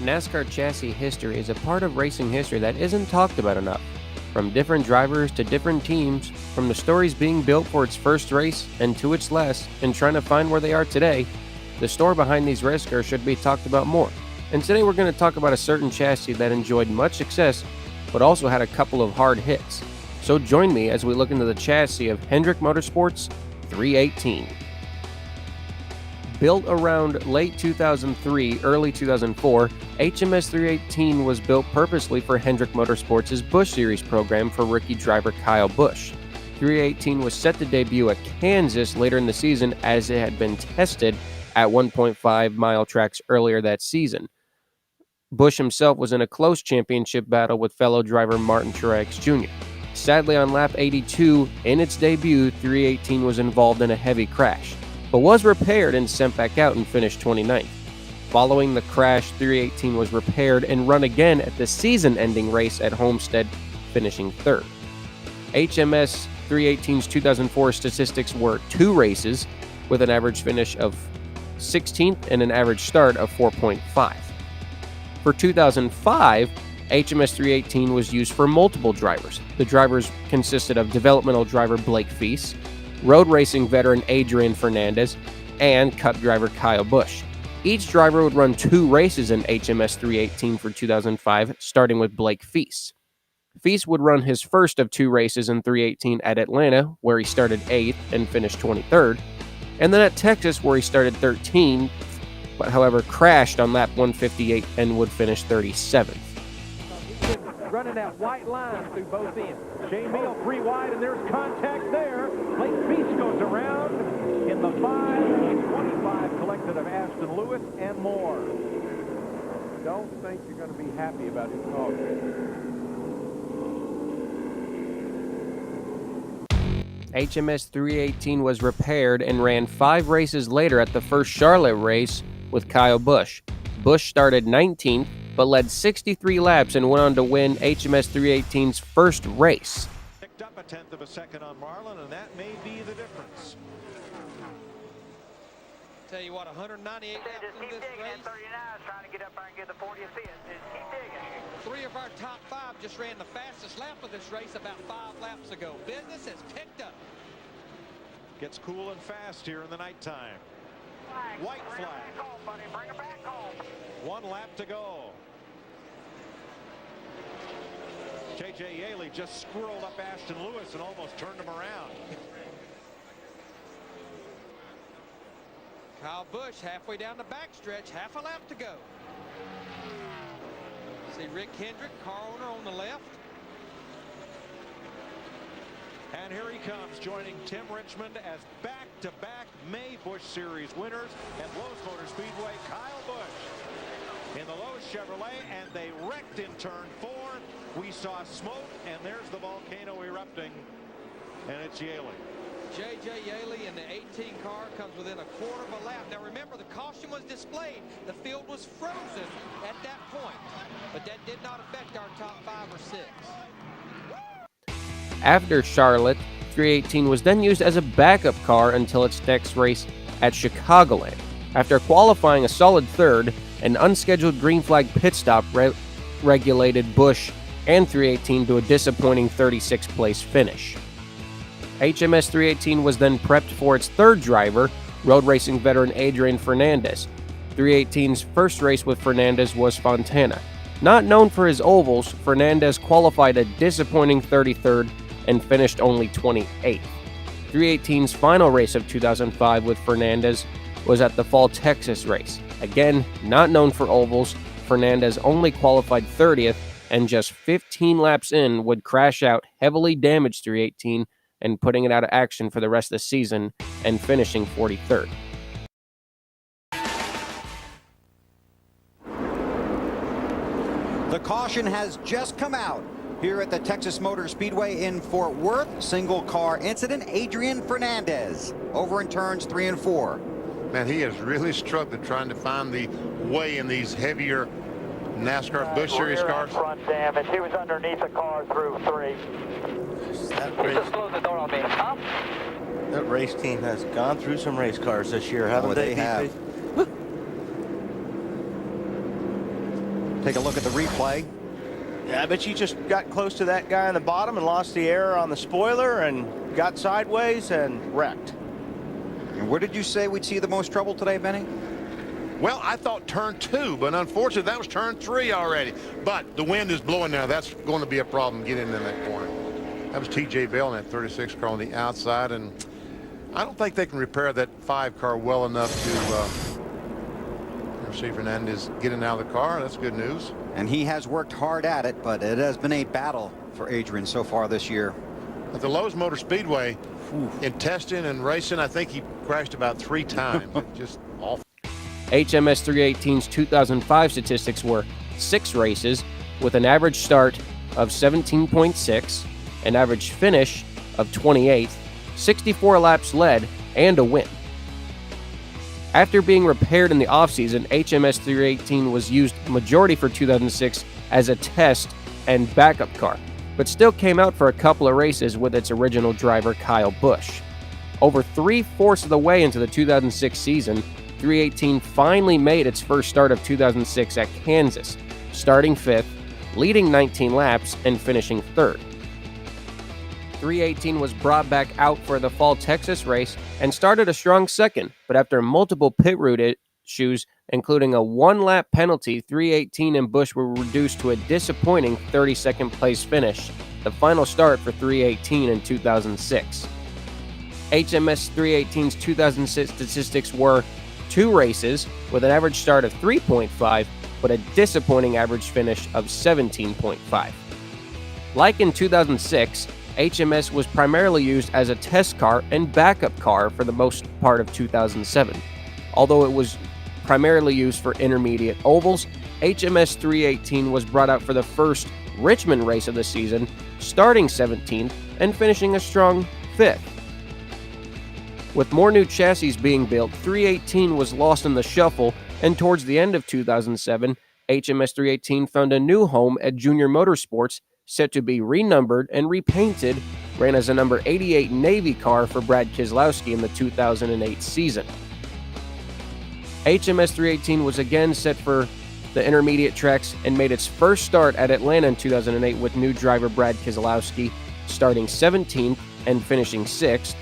NASCAR chassis history is a part of racing history that isn't talked about enough. From different drivers to different teams, from the stories being built for its first race and to its last, and trying to find where they are today, the story behind these race cars should be talked about more. And today we're going to talk about a certain chassis that enjoyed much success, but also had a couple of hard hits. So join me as we look into the chassis of Hendrick Motorsports 318. Built around late 2003, early 2004, HMS 318 was built purposely for Hendrick Motorsports' Busch Series program for rookie driver Kyle Busch. 318 was set to debut at Kansas later in the season as it had been tested at 1.5-mile tracks earlier that season. Busch himself was in a close championship battle with fellow driver Martin Truex Jr. Sadly, on lap 82, in its debut, 318 was involved in a heavy crash, but was repaired and sent back out and finished 29th. Following the crash, 318 was repaired and run again at the season-ending race at Homestead, finishing third. HMS 318's 2004 statistics were 2 races, with an average finish of 16th and an average start of 4.5. For 2005, HMS 318 was used for multiple drivers. The drivers consisted of developmental driver Blake Feese, road racing veteran Adrian Fernandez, and Cup driver Kyle Busch. Each driver would run 2 races in HMS 318 for 2005, starting with Blake Feese. Feese would run his first of 2 races in 318 at Atlanta, where he started 8th and finished 23rd, and then at Texas, where he started 13th, but however crashed on lap 158 and would finish 37th. Running that white line through both ends. Shane Meal 3 wide, and there's contact there. Blake Feese goes around in the 5:25 collected of Aston Lewis and more. Don't think you're going to be happy about his call. HMS 318 was repaired and ran 5 races later at the first Charlotte race with Kyle Busch. Busch started 19th, but led 63 laps and went on to win HMS 318's first race. Picked up a 1/10 of a second on Marlin, and that may be the difference. Tell you what, 198 laps in this race. 39 is trying to get up there and get the 40th fifth. Just keep digging. 3 of our top 5 just ran the fastest lap of this race about 5 laps ago. Business has picked up. Gets cool and fast here in the nighttime. White flag. Bring it back home, buddy. Bring it back home. 1 lap to go. J.J. Yaley just squirreled up Aston Lewis and almost turned him around. Kyle Busch halfway down the backstretch, half a lap to go. See Rick Hendrick, car owner on the left. And here he comes, joining Tim Richmond as back-to-back May Busch Series winners at Lowe's Motor Speedway, Kyle Busch in the Lowe's Chevrolet, and they wrecked in turn 4. We saw smoke, and there's the volcano erupting, and it's Yaley. J.J. Yaley in the 18 car comes within a quarter of a lap. Now remember, the caution was displayed. The field was frozen at that point, but that did not affect our top 5 or 6. After Charlotte, 318 was then used as a backup car until its next race at Chicagoland. After qualifying a solid third, an unscheduled green flag pit stop regulated Busch and 318 to a disappointing 36th place finish. HMS 318 was then prepped for its third driver, road racing veteran Adrian Fernandez. 318's first race with Fernandez was Fontana. Not known for his ovals, Fernandez qualified a disappointing 33rd and finished only 28th. 318's final race of 2005 with Fernandez was at the Fall Texas race. Again, not known for ovals, Fernandez only qualified 30th and just 15 laps in would crash out, heavily damaged 318 and putting it out of action for the rest of the season and finishing 43rd. The caution has just come out here at the Texas Motor Speedway in Fort Worth. Single car incident. Adrian Fernandez over in turns 3 and 4. Man, he has really struggled trying to find the way in these heavier NASCAR Busch Series cars. Front damage. He was underneath the car through 3. Just close the door on me. Huh? That race team has gone through some race cars this year, haven't they? They have. Take a look at the replay. Yeah, I bet you just got close to that guy on the bottom and lost the air on the spoiler and got sideways and wrecked. And where did you say we'd see the most trouble today, Benny? Well, I thought turn 2, but unfortunately that was turn 3 already. But the wind is blowing now. That's going to be a problem getting in that corner. That was TJ Bell in that 36 car on the outside, and I don't think they can repair that 5 car well enough to see Fernandez getting out of the car. That's good news. And he has worked hard at it, but it has been a battle for Adrian so far this year. At the Lowe's Motor Speedway, in testing and racing, I think he crashed about 3 times. Just awful. HMS 318's 2005 statistics were 6 races with an average start of 17.6, an average finish of 28th, 64 laps led, and a win. After being repaired in the offseason, HMS 318 was used majority for 2006 as a test and backup car, but still came out for a couple of races with its original driver Kyle Busch. Over 3/4 of the way into the 2006 season, 318 finally made its first start of 2006 at Kansas, starting 5th, leading 19 laps, and finishing 3rd. 318 was brought back out for the fall Texas race and started a strong 2nd, but after multiple pit route issues, including a 1-lap penalty, 318 and Busch were reduced to a disappointing 32nd place finish, the final start for 318 in 2006. HMS 318's 2006 statistics were 2 races with an average start of 3.5, but a disappointing average finish of 17.5. Like in 2006, HMS was primarily used as a test car and backup car for the most part of 2007. Although it was primarily used for intermediate ovals, HMS 318 was brought out for the first Richmond race of the season, starting 17th and finishing a strong 5th. With more new chassis being built, 318 was lost in the shuffle, and towards the end of 2007, HMS 318 found a new home at Junior Motorsports, set to be renumbered and repainted, ran as a number 88 Navy car for Brad Keselowski in the 2008 season. HMS 318 was again set for the intermediate tracks and made its first start at Atlanta in 2008 with new driver Brad Keselowski, starting 17th and finishing 6th.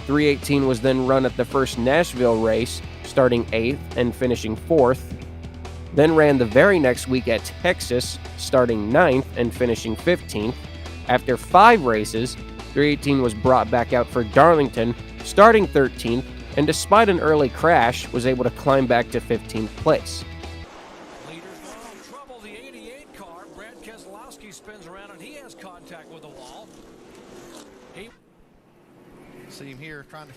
318 was then run at the first Nashville race, starting 8th and finishing 4th. Then ran the very next week at Texas, starting 9th and finishing 15th. After 5 races, 318 was brought back out for Darlington, starting 13th, and despite an early crash, was able to climb back to 15th place. Leaders are in trouble. The 88 car, Brad Keselowski, spins around and he has contact with the wall. See him here trying to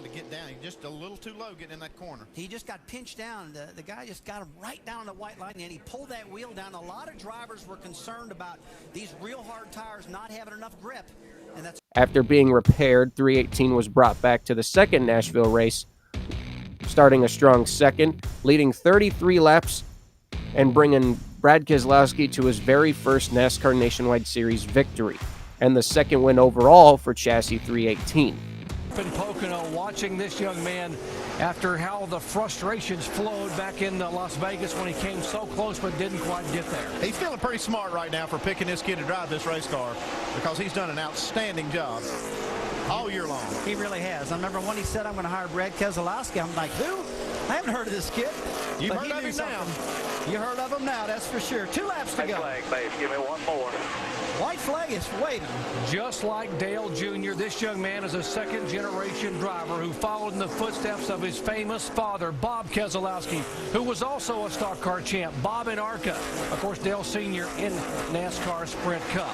get down. He's just a little too low getting in that corner. He just got pinched down. The guy just got him right down on the white line, and he pulled that wheel down. A lot of drivers were concerned about these real hard tires not having enough grip. And that's After being repaired, 318 was brought back to the second Nashville race, starting a strong 2nd, leading 33 laps, and bringing Brad Keselowski to his very first NASCAR Nationwide Series victory, and the 2nd win overall for Chassis 318. In Pocono, watching this young man after how the frustrations flowed back in Las Vegas when he came so close but didn't quite get there. He's feeling pretty smart right now for picking this kid to drive this race car because he's done an outstanding job all year long. he really has. I remember when he said, I'm going to hire Brad Keselowski. I'm like, who? I haven't heard of this kid. You've But heard he of knew him now. something. You heard of him now, that's for sure. 2 laps to go. Flag, babe. Give me one more. White flag is waving. Just like Dale Jr., this young man is a second-generation driver who followed in the footsteps of his famous father, Bob Keselowski, who was also a stock car champ, Bob in ARCA. Of course, Dale Sr. in NASCAR Sprint Cup.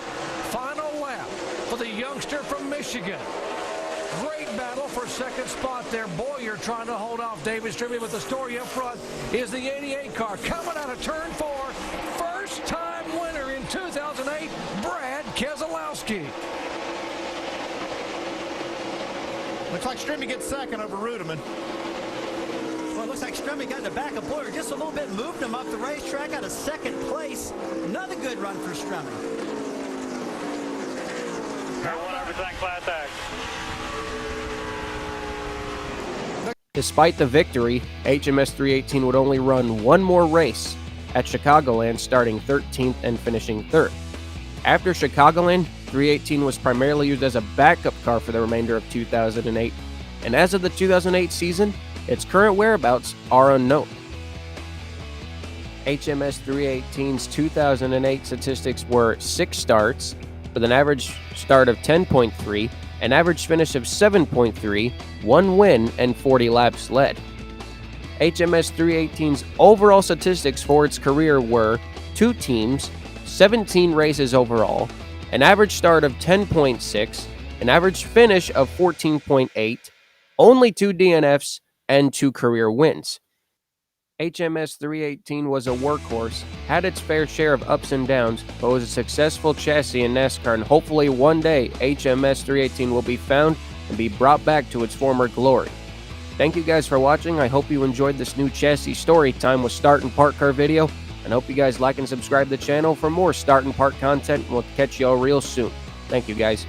Final lap for the youngster from Michigan. Great battle for 2nd spot there. Boyer trying to hold off David Stribby, but the story up front is the 88 car coming out of turn 4. First-time winner in 2008, Brad Keselowski. Looks like Strimmy gets 2nd over Ruderman. Well, it looks like Strummy got in the back of Boyer just a little bit, moved him up the racetrack out of 2nd place. Another good run for Strummy. Everyone, everything, class act. Despite the victory, HMS 318 would only run one more race at Chicagoland, starting 13th and finishing 3rd. After Chicagoland, 318 was primarily used as a backup car for the remainder of 2008, and as of the 2008 season, its current whereabouts are unknown. HMS 318's 2008 statistics were 6 starts, with an average start of 10.3, an average finish of 7.3, 1 win, and 40 laps led. HMS 318's overall statistics for its career were 2 teams, 17 races overall, an average start of 10.6, an average finish of 14.8, only 2 DNFs, and 2 career wins. HMS 318 was a workhorse, had its fair share of ups and downs, but was a successful chassis in NASCAR, and hopefully one day HMS 318 will be found and be brought back to its former glory. Thank you guys for watching. I hope you enjoyed this new chassis story time with start and park car video, and hope you guys like and subscribe to the channel for more start and park content, and we'll catch y'all real soon. Thank you guys.